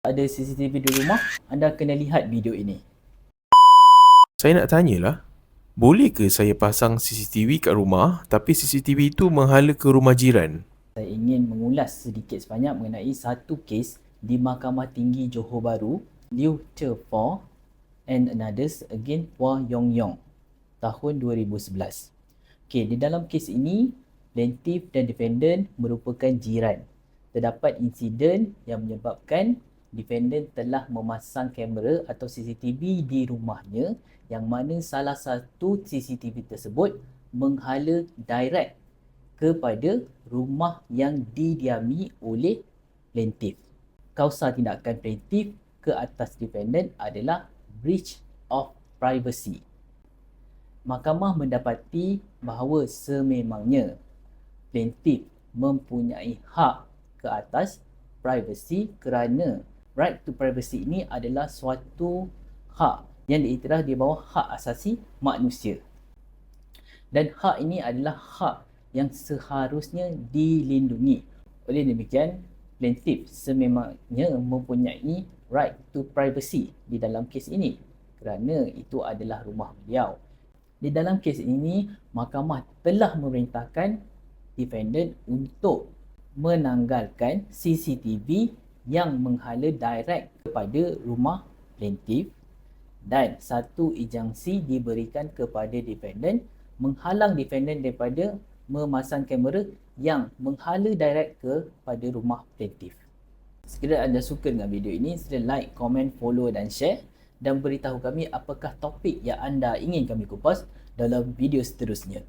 Ada CCTV di rumah, anda kena lihat video ini. Saya nak tanyalah, boleh ke saya pasang CCTV kat rumah tapi CCTV itu menghala ke rumah jiran? Saya ingin mengulas sedikit sebanyak mengenai satu kes di Mahkamah Tinggi Johor Bahru, Liu Che Fo and others against Hua Yong Yong tahun 2011. Okey, di dalam kes ini, plaintiff dan defendant merupakan jiran. Terdapat insiden yang menyebabkan defendant telah memasang kamera atau CCTV di rumahnya yang mana salah satu CCTV tersebut menghala direct kepada rumah yang didiami oleh plaintiff. Kausa tindakan plaintiff ke atas defendant adalah breach of privacy. Mahkamah mendapati bahawa sememangnya plaintiff mempunyai hak ke atas privacy kerana right to privacy ini adalah suatu hak yang diiktiraf di bawah hak asasi manusia. Dan hak ini adalah hak yang seharusnya dilindungi. Oleh demikian, plaintiff sememangnya mempunyai right to privacy di dalam kes ini kerana itu adalah rumah beliau. Di dalam kes ini, mahkamah telah memerintahkan defendant untuk menanggalkan CCTV yang menghala direct kepada rumah plaintiff dan satu injunksi diberikan kepada defendant menghalang defendant daripada memasang kamera yang menghala direct kepada rumah plaintiff. Sekiranya anda suka dengan video ini, sila like, komen, follow dan share dan beritahu kami apakah topik yang anda ingin kami kupas dalam video seterusnya.